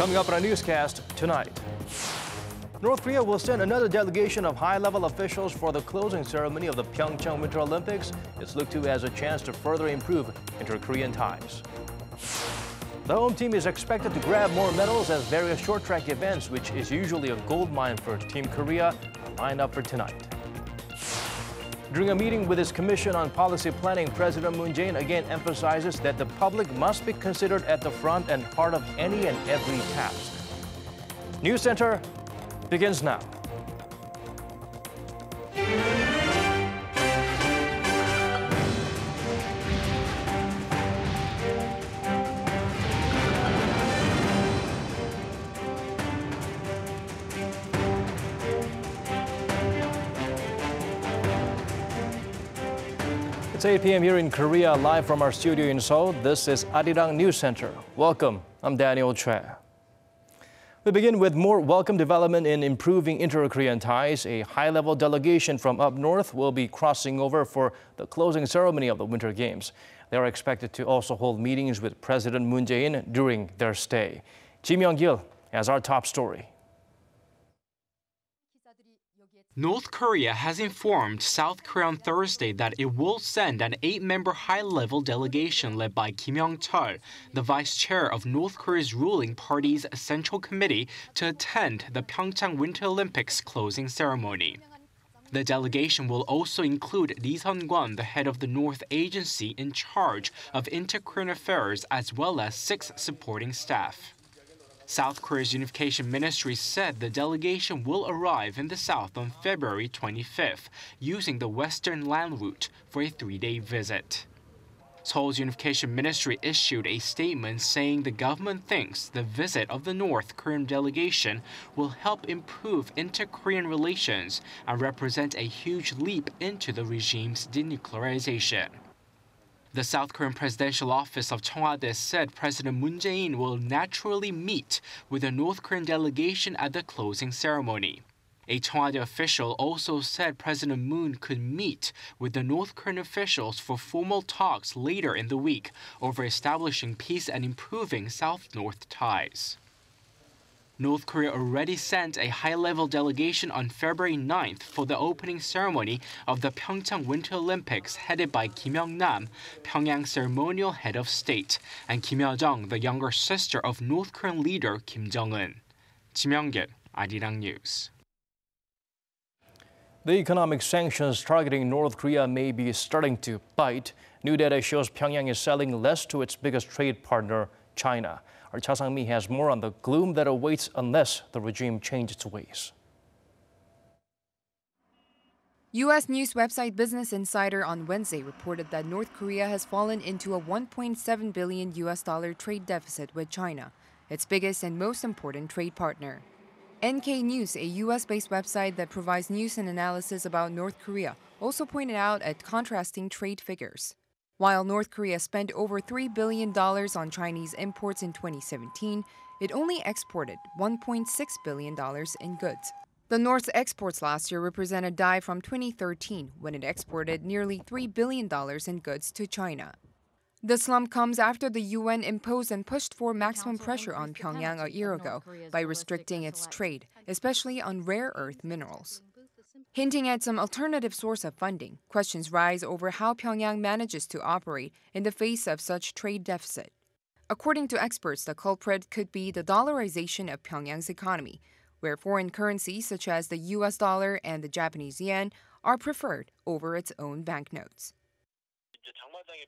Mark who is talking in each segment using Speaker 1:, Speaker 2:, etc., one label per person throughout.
Speaker 1: Coming up on our newscast tonight. North Korea will send another delegation of high-level officials for the closing ceremony of the PyeongChang Winter Olympics. It's looked to as a chance to further improve inter-Korean ties. The home team is expected to grab more medals as various short-track events, which is usually a gold mine for Team Korea, are lined up for tonight. During a meeting with his Commission on Policy Planning, President Moon Jae-in again emphasizes that the public must be considered at the front and heart of any and every task. News Center begins now. It's 8 p.m. here in Korea, live from our studio in Seoul. This is Arirang News Center. Welcome, I'm Daniel Choi. We begin with more welcome development in improving inter-Korean ties. A high-level delegation from up north will be crossing over for the closing ceremony of the Winter Games. They are expected to also hold meetings with President Moon Jae-in during their stay. Ji Myung-gil has our top story.
Speaker 2: North Korea has informed South Korea on Thursday that it will send an 8-member high-level delegation led by Kim Yong-chol, the vice chair of North Korea's ruling party's Central Committee, to attend the PyeongChang Winter Olympics closing ceremony. The delegation will also include Lee Sun-kwon, the head of the North Agency in charge of inter-Korean affairs, as well as 6 supporting staff. South Korea's Unification Ministry said the delegation will arrive in the south on February 25th, using the western land route for a 3-day visit. Seoul's Unification Ministry issued a statement saying the government thinks the visit of the North Korean delegation will help improve inter-Korean relations and represent a huge leap into the regime's denuclearization. The South Korean Presidential Office of Cheongwade said President Moon Jae-in will naturally meet with the North Korean delegation at the closing ceremony. A Cheongwade official also said President Moon could meet with the North Korean officials for formal talks later in the week over establishing peace and improving South-North ties. North Korea already sent a high-level delegation on February 9th for the opening ceremony of the PyeongChang Winter Olympics headed by Kim Yong-nam, Pyongyang's ceremonial head of state, and Kim Yo-jong, the younger sister of North Korean leader Kim Jong-un. Ji Myung-gil, Arirang News.
Speaker 1: The economic sanctions targeting North Korea may be starting to bite. New data shows Pyongyang is selling less to its biggest trade partner, China. Our Cha Sang-mi has more on the gloom that awaits unless the regime changes its ways.
Speaker 3: U.S. news website Business Insider on Wednesday reported that North Korea has fallen into a $1.7 billion trade deficit with China, its biggest and most important trade partner. NK News, a U.S.-based website that provides news and analysis about North Korea, also pointed out at contrasting trade figures. While North Korea spent over $3 billion on Chinese imports in 2017, it only exported $1.6 billion in goods. The North's exports last year represent a dive from 2013, when it exported nearly $3 billion in goods to China. The slump comes after the UN imposed and pushed for maximum pressure on Pyongyang a year ago by restricting its trade, especially on rare earth minerals. Hinting at some alternative source of funding, questions rise over how Pyongyang manages to operate in the face of such trade deficit. According to experts, the culprit could be the dollarization of Pyongyang's economy, where foreign currencies such as the US dollar and the Japanese yen are preferred over its own banknotes.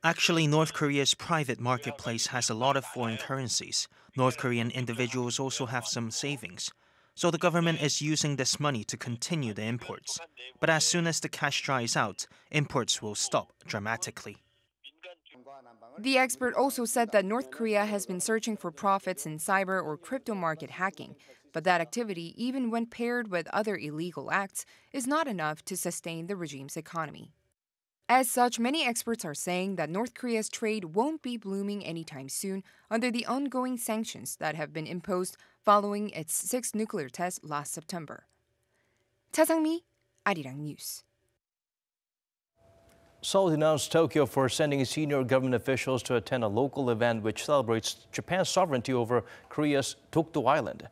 Speaker 4: Actually, North Korea's private marketplace has a lot of foreign currencies. North Korean individuals also have some savings. So the government is using this money to continue the imports. But as soon as the cash dries out, imports will stop dramatically.
Speaker 3: The expert also said that North Korea has been searching for profits in cyber or crypto market hacking, but that activity, even when paired with other illegal acts, is not enough to sustain the regime's economy. As such, many experts are saying that North Korea's trade won't be blooming anytime soon under the ongoing sanctions that have been imposed following its 6th nuclear test last September. Cha Sang-mi, Arirang News.
Speaker 1: Seoul denounced Tokyo for sending senior government officials to attend a local event which celebrates Japan's sovereignty over Korea's Dokdo Island.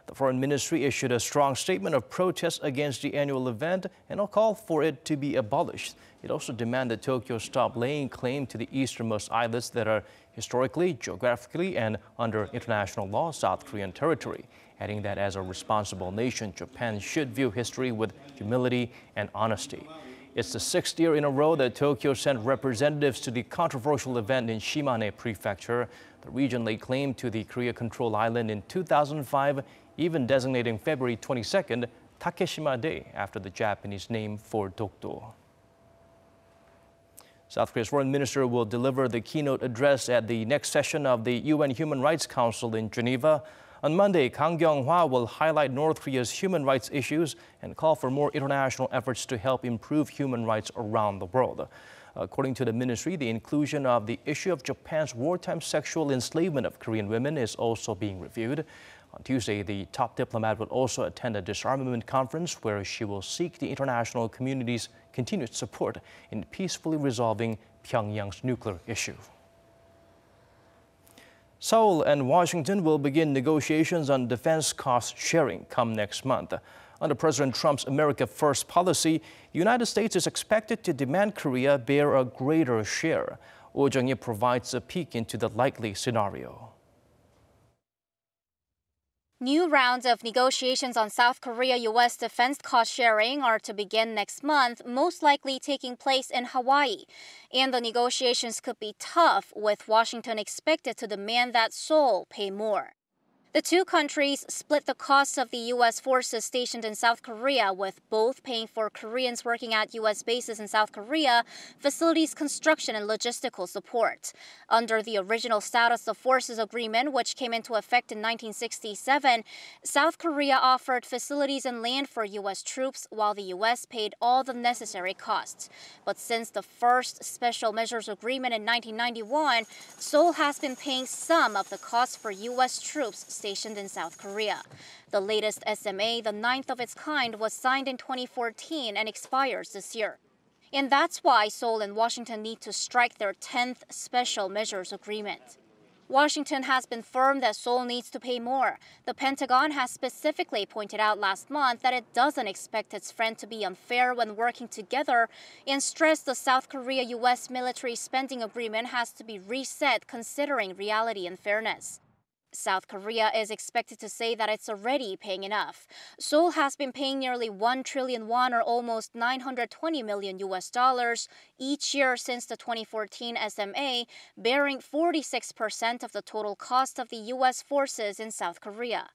Speaker 1: The Foreign Ministry issued a strong statement of protest against the annual event and a call for it to be abolished. It also demanded Tokyo stop laying claim to the easternmost islets that are historically, geographically, and under international law South Korean territory, adding that as a responsible nation, Japan should view history with humility and honesty. It's the 6th year in a row that Tokyo sent representatives to the controversial event in Shimane Prefecture. The region laid claim to the Korea-controlled island in 2005, even designating February 22nd Takeshima Day after the Japanese name for Dokdo. South Korea's foreign minister will deliver the keynote address at the next session of the UN Human Rights Council in Geneva. On Monday, Kang will highlight North Korea's human rights issues and call for more international efforts to help improve human rights around the world. According to the ministry, the inclusion of the issue of Japan's wartime sexual enslavement of Korean women is also being reviewed. On Tuesday, the top diplomat will also attend a disarmament conference where she will seek the international community's continued support in peacefully resolving Pyongyang's nuclear issue. Seoul and Washington will begin negotiations on defense cost sharing come next month. Under President Trump's America First policy, the United States is expected to demand Korea bear a greater share. Oh Jung-hee provides a peek into the likely scenario.
Speaker 5: New rounds of negotiations on South Korea-U.S. defense cost sharing are to begin next month, most likely taking place in Hawaii. And the negotiations could be tough, with Washington expected to demand that Seoul pay more. The two countries split the costs of the U.S. forces stationed in South Korea, with both paying for Koreans working at U.S. bases in South Korea, facilities construction and logistical support. Under the original Status of Forces Agreement, which came into effect in 1967, South Korea offered facilities and land for U.S. troops, while the U.S. paid all the necessary costs. But since the first Special Measures Agreement in 1991, Seoul has been paying some of the costs for U.S. troops stationed in South Korea. The latest SMA, the 9th of its kind, was signed in 2014 and expires this year. And that's why Seoul and Washington need to strike their 10th Special Measures Agreement. Washington has been firm that Seoul needs to pay more. The Pentagon has specifically pointed out last month that it doesn't expect its friend to be unfair when working together and stressed the South Korea-U.S. military spending agreement has to be reset considering reality and fairness. South Korea is expected to say that it's already paying enough. Seoul has been paying nearly 1 trillion won, or almost $920 million each year since the 2014 SMA, bearing 46% of the total cost of the U.S. forces in South Korea.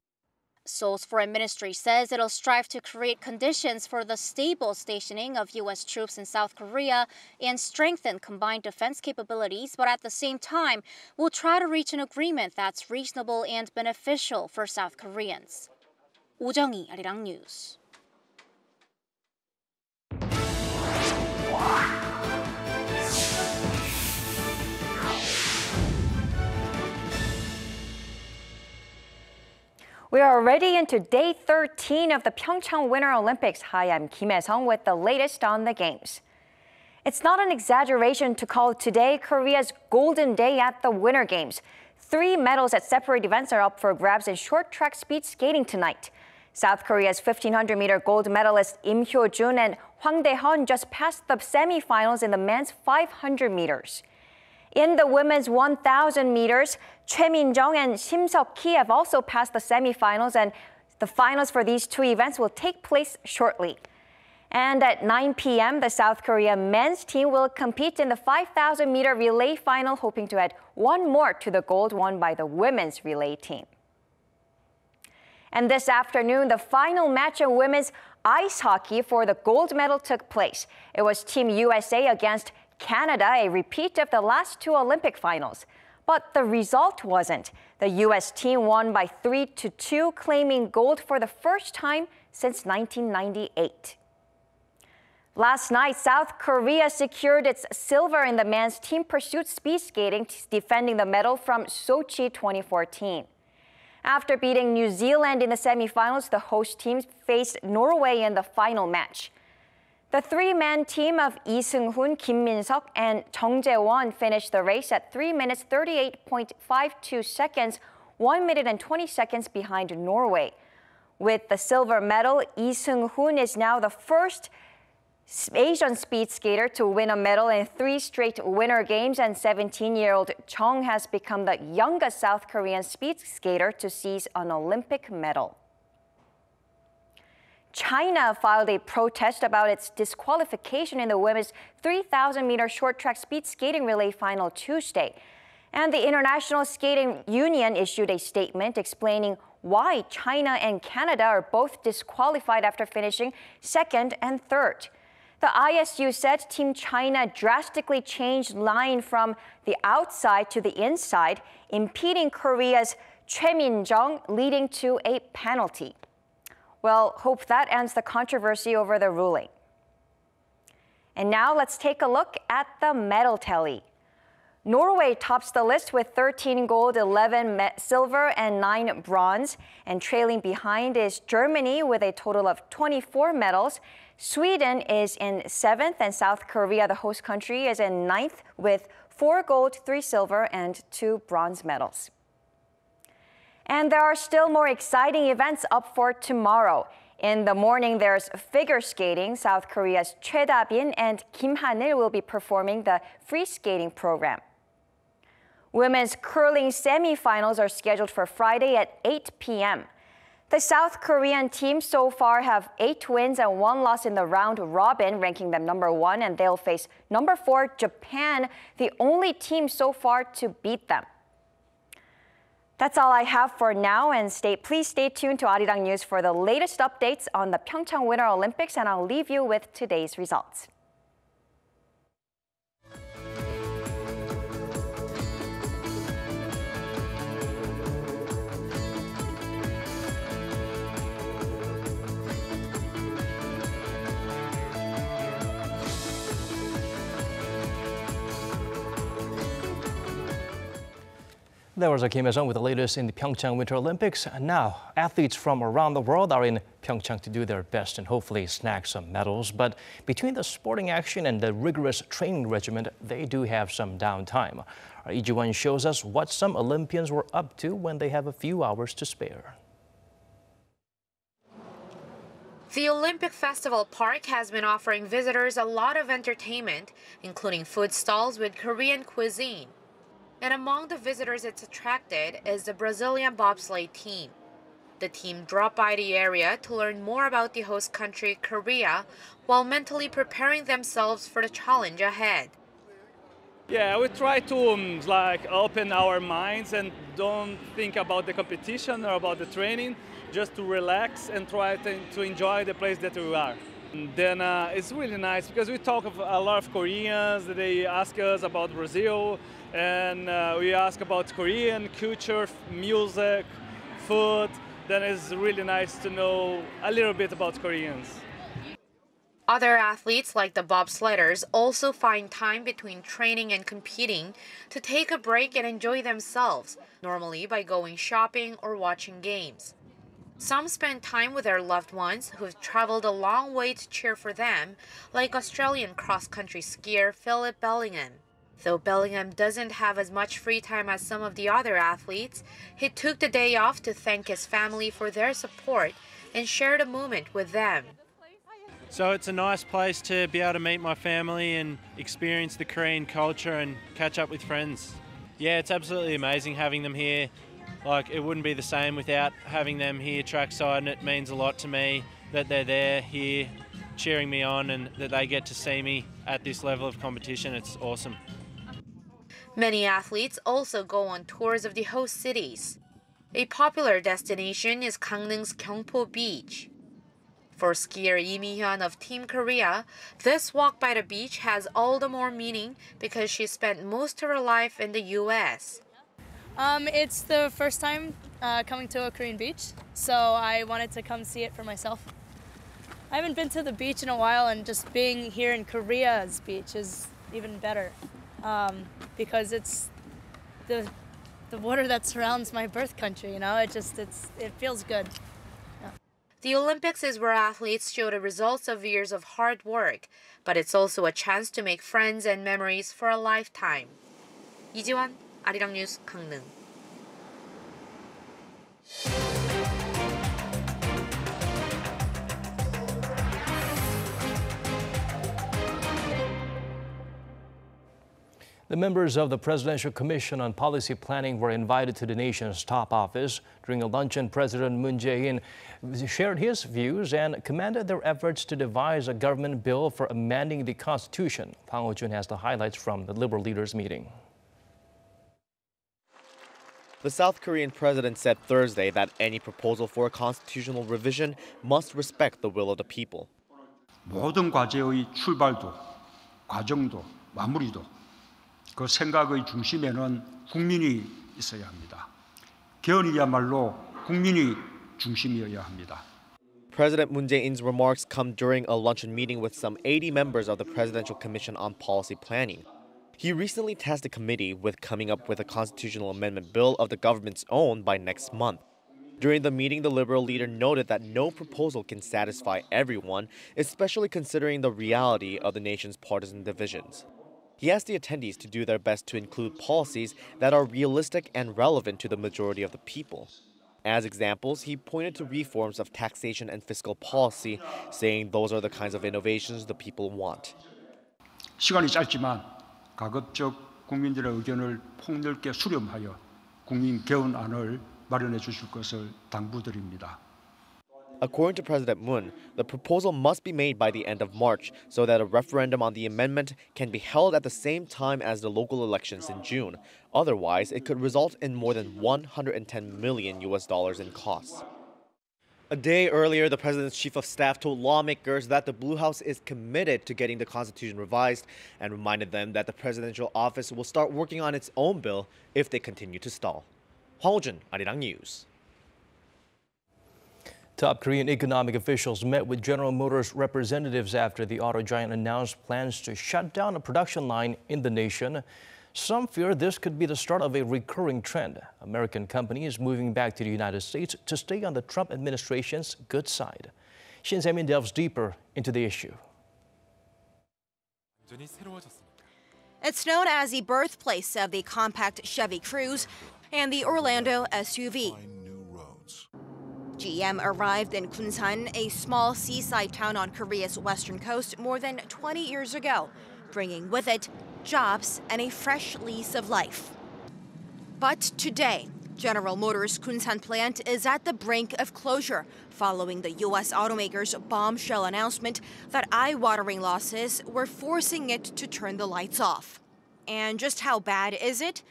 Speaker 5: Seoul's foreign ministry says it'll strive to create conditions for the stable stationing of U.S. troops in South Korea and strengthen combined defense capabilities, but at the same time, will try to reach an agreement that's reasonable and beneficial for South Koreans. Oh Jung-hee, Arirang News.
Speaker 6: We are already into day 13 of the PyeongChang Winter Olympics. Hi, I'm Kim Hae-sung with the latest on the Games. It's not an exaggeration to call today Korea's golden day at the Winter Games. 3 medals at separate events are up for grabs in short track speed skating tonight. South Korea's 1500-meter gold medalist Im Hyo-jun and Hwang Dae-hun just passed the semifinals in the men's 500 meters. In the women's 1,000 meters, Choi Min-jung and Shim Seok-hee have also passed the semifinals, and the finals for these 2 events will take place shortly. And at 9 p.m., the South Korea men's team will compete in the 5,000-meter relay final, hoping to add 1 more to the gold won by the women's relay team. And this afternoon, the final match in women's ice hockey for the gold medal took place. It was Team USA against Canada, a repeat of the last 2 Olympic finals. But the result wasn't. The U.S. team won by 3-2, claiming gold for the first time since 1998. Last night, South Korea secured its silver in the men's team pursuit speed skating, defending the medal from Sochi 2014. After beating New Zealand in the semifinals, the host teams faced Norway in the final match. The three-man team of Lee Seung-hoon, Kim Min-seok, and Chung Jae-won finished the race at 3 minutes 38.52 seconds, 1 minute and 20 seconds behind Norway. With the silver medal, Lee Seung-hoon is now the first Asian speed skater to win a medal in 3 straight Winter Games, and 17-year-old Chung has become the youngest South Korean speed skater to seize an Olympic medal. China filed a protest about its disqualification in the women's 3,000-meter short track speed skating relay final Tuesday. And the International Skating Union issued a statement explaining why China and Canada are both disqualified after finishing second and third. The ISU said Team China drastically changed line from the outside to the inside, impeding Korea's Choi Min-jung, leading to a penalty. Well, hope that ends the controversy over the ruling. And now let's take a look at the medal tally. Norway tops the list with 13 gold, 11 silver, and 9 bronze. And trailing behind is Germany with a total of 24 medals. Sweden is in 7th, and South Korea, the host country, is in 9th with 4 gold, 3 silver, and 2 bronze medals. And there are still more exciting events up for tomorrow. In the morning, there's figure skating. South Korea's Choi Da-bin and Kim Han-il will be performing the free skating program. Women's curling semifinals are scheduled for Friday at 8 p.m. The South Korean team so far have 8 wins and 1 loss in the round robin, ranking them number 1, and they'll face number 4, Japan, the only team so far to beat them. That's all I have for now, and please stay tuned to Arirang News for the latest updates on the PyeongChang Winter Olympics, and I'll leave you with today's results.
Speaker 1: That was Kim Il-sung with the latest in the PyeongChang Winter Olympics. Now, athletes from around the world are in PyeongChang to do their best and hopefully snag some medals. But between the sporting action and the rigorous training regimen, they do have some downtime. Our Lee Ji-won shows us what some Olympians were up to when they have a few hours to spare.
Speaker 7: The Olympic Festival Park has been offering visitors a lot of entertainment, including food stalls with Korean cuisine. And among the visitors it's attracted is the Brazilian bobsleigh team. The team dropped by the area to learn more about the host country, Korea, while mentally preparing themselves for the challenge ahead.
Speaker 8: Yeah, we try to open our minds and don't think about the competition or about the training, just to relax and try to enjoy the place that we are. And then it's really nice because we talk of a lot of Koreans. They ask us about Brazil, and we ask about Korean culture, music, food. Then it's really nice to know a little bit about Koreans.
Speaker 7: Other athletes like the bobsledders also find time between training and competing to take a break and enjoy themselves, normally by going shopping or watching games. Some spend time with their loved ones who've traveled a long way to cheer for them, like Australian cross-country skier Philip Bellingham. Though Bellingham doesn't have as much free time as some of the other athletes, he took the day off to thank his family for their support and share the moment with them.
Speaker 9: So it's a nice place to be able to meet my family and experience the Korean culture and catch up with friends. Yeah, it's absolutely amazing having them here. Like, it wouldn't be the same without having them here trackside, and it means a lot to me that they're there here cheering me on and that they get to see me at this level of competition. It's awesome.
Speaker 7: Many athletes also go on tours of the host cities. A popular destination is Gangneung's Gyeongpo Beach. For skier Lee Mi-hyun of Team Korea, this walk by the beach has all the more meaning because she spent most of her life in the U.S.
Speaker 10: It's the first time coming to a Korean beach, so I wanted to come see it for myself. I haven't been to the beach in a while, and just being here in Korea's beach is even better because it's the water that surrounds my birth country. You know, it feels good. Yeah.
Speaker 7: The Olympics is where athletes show the results of years of hard work, but it's also a chance to make friends and memories for a lifetime. 이지원, 아리랑 뉴스 강릉.
Speaker 1: The members of the Presidential Commission on Policy Planning were invited to the nation's top office. During a luncheon, President Moon Jae-in shared his views and commended their efforts to devise a government bill for amending the Constitution. Kang Ho-jun has the highlights from the Liberal leaders' meeting.
Speaker 11: The South Korean president said Thursday that any proposal for a constitutional revision must respect the will of the people.
Speaker 12: 모든 과제의 출발도, 과정도, 마무리도 그 생각의 중심에는 국민이 있어야 합니다. 개헌이야말로 국민이 중심이어야 합니다.
Speaker 11: President Moon Jae-in's remarks come during a luncheon meeting with some 80 members of the Presidential Commission on Policy Planning. He recently tasked the committee with coming up with a constitutional amendment bill of the government's own by next month. During the meeting, the Liberal leader noted that no proposal can satisfy everyone, especially considering the reality of the nation's partisan divisions. He asked the attendees to do their best to include policies that are realistic and relevant to the majority of the people. As examples, he pointed to reforms of taxation and fiscal policy, saying those are the kinds of innovations the people want.
Speaker 12: 시간이 짧지만 가급적 국민들의 의견을 폭넓게 수렴하여 국민 개헌안을 마련해 주실 것을 당부드립니다.
Speaker 11: According to President Moon, the proposal must be made by the end of March so that a referendum on the amendment can be held at the same time as the local elections in June. Otherwise, it could result in more than $110 million in costs. A day earlier, the president's chief of staff told lawmakers that the Blue House is committed to getting the Constitution revised and reminded them that the presidential office will start working on its own bill if they continue to stall. Hwang Ho-jun, Arirang News.
Speaker 1: Top Korean economic officials met with General Motors representatives after the auto giant announced plans to shut down a production line in the nation. Some fear this could be the start of a recurring trend. American companies moving back to the United States to stay on the Trump administration's good side. Shin Se-min delves deeper into the issue.
Speaker 13: It's known as the birthplace of the compact Chevy Cruze and the Orlando SUV. GM arrived in Kunsan, a small seaside town on Korea's western coast, more than 20 years ago, bringing with it jobs and a fresh lease of life. But today, General Motors' Kunsan plant is at the brink of closure following the U.S. automaker's bombshell announcement that eye-watering losses were forcing it to turn the lights off. And just how bad is it?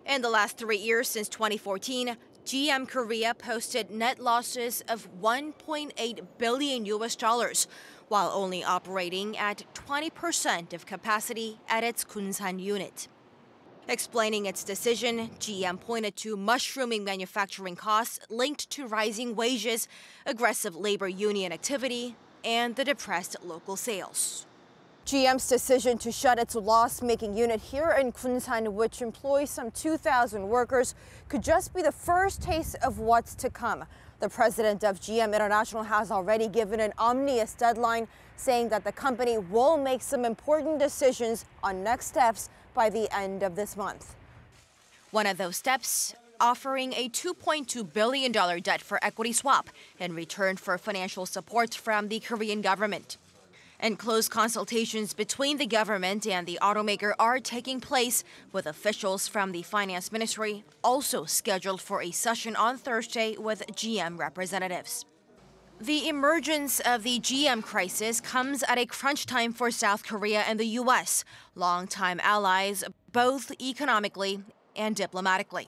Speaker 13: In the last 3 years since 2014, GM Korea posted net losses of $1.8 billion, while only operating at 20% of capacity at its Kunsan unit. Explaining its decision, GM pointed to mushrooming manufacturing costs linked to rising wages, aggressive labor union activity, and the depressed local sales. GM's decision to shut its loss-making unit here in Kunsan, which employs some 2,000 workers, could just be the first taste of what's to come. The president of GM International has already given an ominous deadline, saying that the company will make some important decisions on next steps by the end of this month. One of those steps, offering a $2.2 billion debt for equity swap in return for financial support from the Korean government. And close consultations between the government and the automaker are taking place, with officials from the finance ministry also scheduled for a session on Thursday with GM representatives. The emergence of the GM crisis comes at a crunch time for South Korea and the U.S., longtime allies both economically and diplomatically.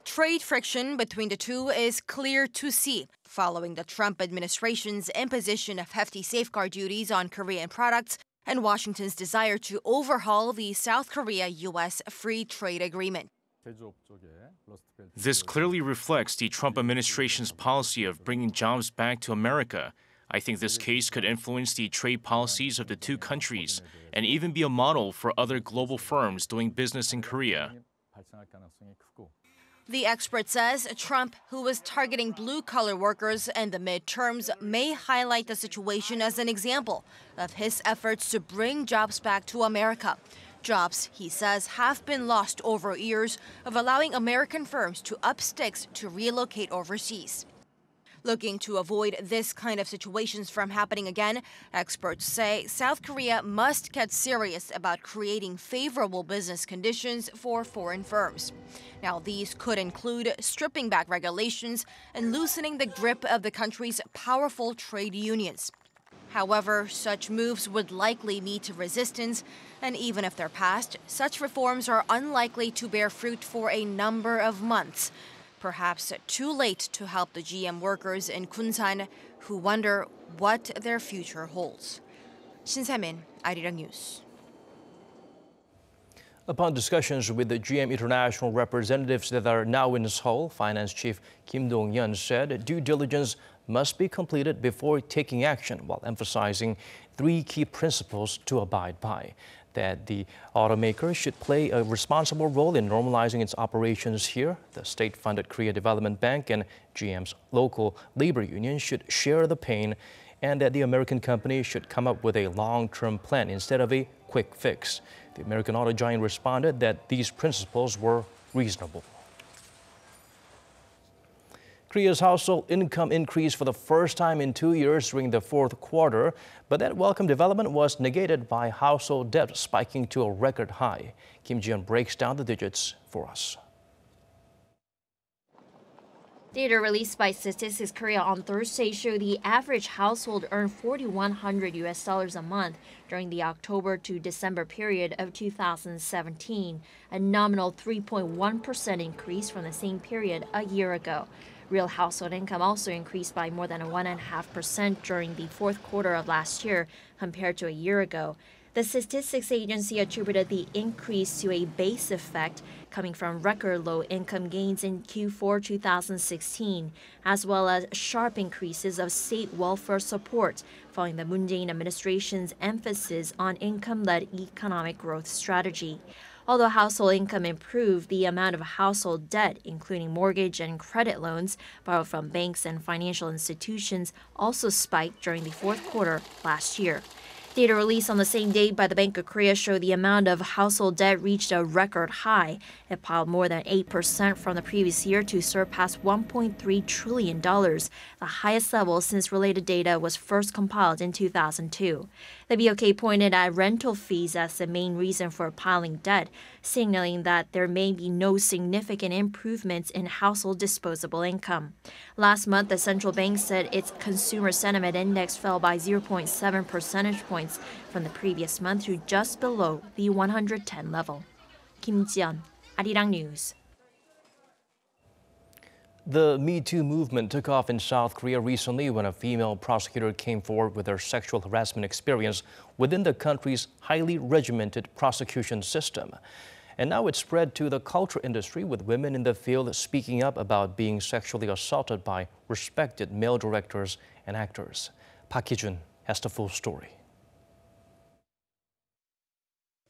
Speaker 13: Trade friction between the two is clear to see, following the Trump administration's imposition of hefty safeguard duties on Korean products and Washington's desire to overhaul the South Korea-U.S. free trade agreement.
Speaker 14: This clearly reflects the Trump administration's policy of bringing jobs back to America. I think this case could influence the trade policies of the two countries and even be a model for other global firms doing business in Korea.
Speaker 13: The expert says Trump, who was targeting blue-collar workers in the midterms, may highlight the situation as an example of his efforts to bring jobs back to America. Jobs, he says, have been lost over years of allowing American firms to up sticks to relocate overseas. Looking to avoid this kind of situations from happening again, experts say South Korea must get serious about creating favorable business conditions for foreign firms. Now, these could include stripping back regulations and loosening the grip of the country's powerful trade unions. However, such moves would likely meet resistance, and even if they're passed, such reforms are unlikely to bear fruit for a number of months. Perhaps too late to help the GM workers in Kunsan who wonder what their future holds. 신세민, Arirang News.
Speaker 1: Upon discussions with the GM international representatives that are now in Seoul, Finance Chief Kim Dong-yeon said due diligence must be completed before taking action, while emphasizing 3 key principles to abide by. That the automaker should play a responsible role in normalizing its operations here. The state-funded Korea Development Bank and GM's local labor union should share the pain, and that the American company should come up with a long-term plan instead of a quick fix. The American auto giant responded that these principles were reasonable. Korea's household income increased for the first time in 2 years during the 4th quarter, but that welcome development was negated by household debt spiking to a record high. Kim Ji-yeon breaks down the digits for us.
Speaker 15: Data released by Statistics Korea on Thursday show the average household earned $4,100 a month during the October to December period of 2017, a nominal 3.1% increase from the same period a year ago. Real household income also increased by more than 1.5% during the 4th quarter of last year compared to a year ago. The statistics agency attributed the increase to a base effect coming from record low income gains in Q4 2016, as well as sharp increases of state welfare support following the Moon Jae-in administration's emphasis on income-led economic growth strategy. Although household income improved, the amount of household debt, including mortgage and credit loans borrowed from banks and financial institutions, also spiked during the 4th quarter last year. Data released on the same day by the Bank of Korea show the amount of household debt reached a record high. It piled more than 8% from the previous year to surpass $1.3 trillion, the highest level since related data was first compiled in 2002. The BOK pointed at rental fees as the main reason for piling debt, signaling that there may be no significant improvements in household disposable income. Last month, the central bank said its consumer sentiment index fell by 0.7 percentage points from the previous month to just below the 110 level. Kim Ji-yeon, Arirang News.
Speaker 1: The MeToo movement took off in South Korea recently when a female prosecutor came forward with her sexual harassment experience within the country's highly regimented prosecution system. And now it's spread to the culture industry, with women in the field speaking up about being sexually assaulted by respected male directors and actors. Park Hee-jun has the full story.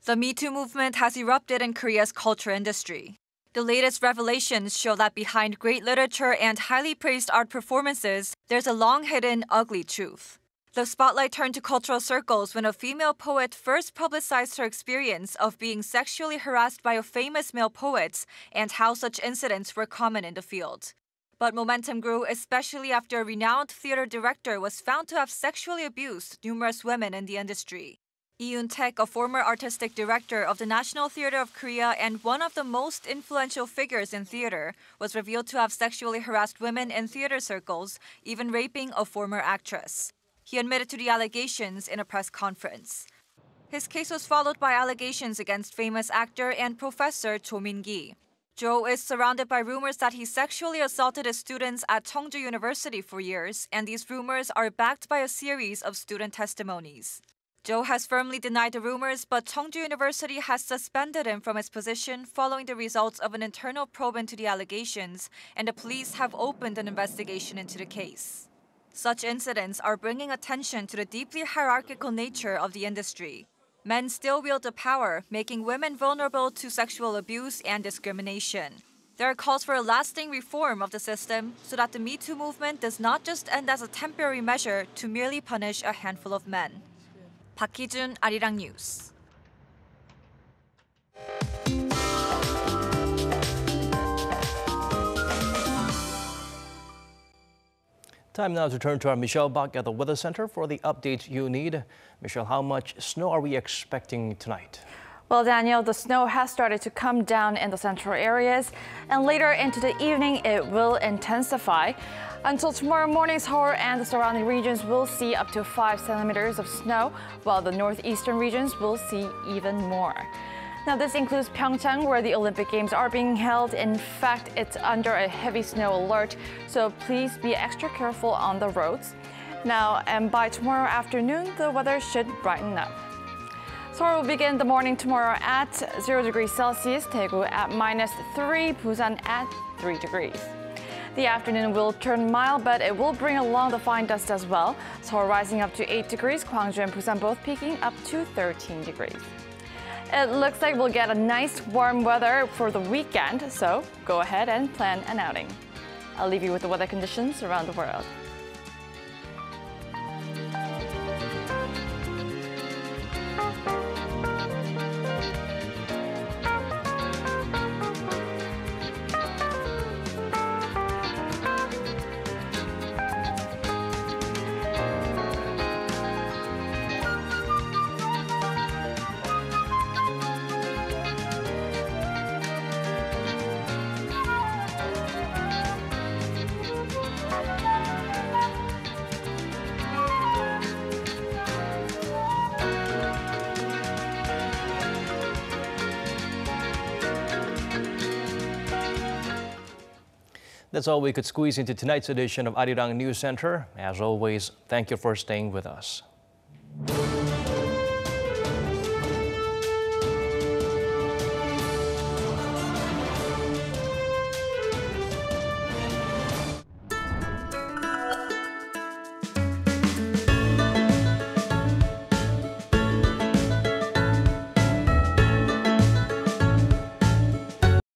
Speaker 16: The MeToo movement has erupted in Korea's culture industry. The latest revelations show that behind great literature and highly praised art performances, there's a long-hidden, ugly truth. The spotlight turned to cultural circles when a female poet first publicized her experience of being sexually harassed by a famous male poet and how such incidents were common in the field. But momentum grew, especially after a renowned theater director was found to have sexually abused numerous women in the industry. Lee Yoon-taek, a former artistic director of the National Theatre of Korea and one of the most influential figures in theater, was revealed to have sexually harassed women in theater circles, even raping a former actress. He admitted to the allegations in a press conference. His case was followed by allegations against famous actor and professor Cho Min-gi. Jo is surrounded by rumors that he sexually assaulted his students at Cheongju University for years, and these rumors are backed by a series of student testimonies. Jo has firmly denied the rumors, but Cheongju University has suspended him from his position following the results of an internal probe into the allegations, and the police have opened an investigation into the case. Such incidents are bringing attention to the deeply hierarchical nature of the industry. Men still wield the power, making women vulnerable to sexual abuse and discrimination. There are calls for a lasting reform of the system so that the MeToo movement does not just end as a temporary measure to merely punish a handful of men. Park Ki-jun, Arirang News.
Speaker 1: Time now to turn to our Michelle back at the Weather Center for the updates you need. Michelle, how much snow are we expecting tonight?
Speaker 17: Well, Daniel, the snow has started to come down in the central areas, and later into the evening it will intensify. Until tomorrow morning, Seoul and the surrounding regions will see up to 5 centimeters of snow, while the northeastern regions will see even more. Now, this includes PyeongChang, where the Olympic Games are being held. In fact, it's under a heavy snow alert, so please be extra careful on the roads. Now, and by tomorrow afternoon, the weather should brighten up. Seoul will begin the morning tomorrow at 0 degrees Celsius, Daegu at -3, Busan at 3 degrees. The afternoon will turn mild, but it will bring along the fine dust as well. Seoul rising up to 8 degrees, Gwangju and Busan both peaking up to 13 degrees. It looks like we'll get a nice warm weather for the weekend, so go ahead and plan an outing. I'll leave you with the weather conditions around the world.
Speaker 1: That's all we could squeeze into tonight's edition of Arirang News Center. As always, thank you for staying with us.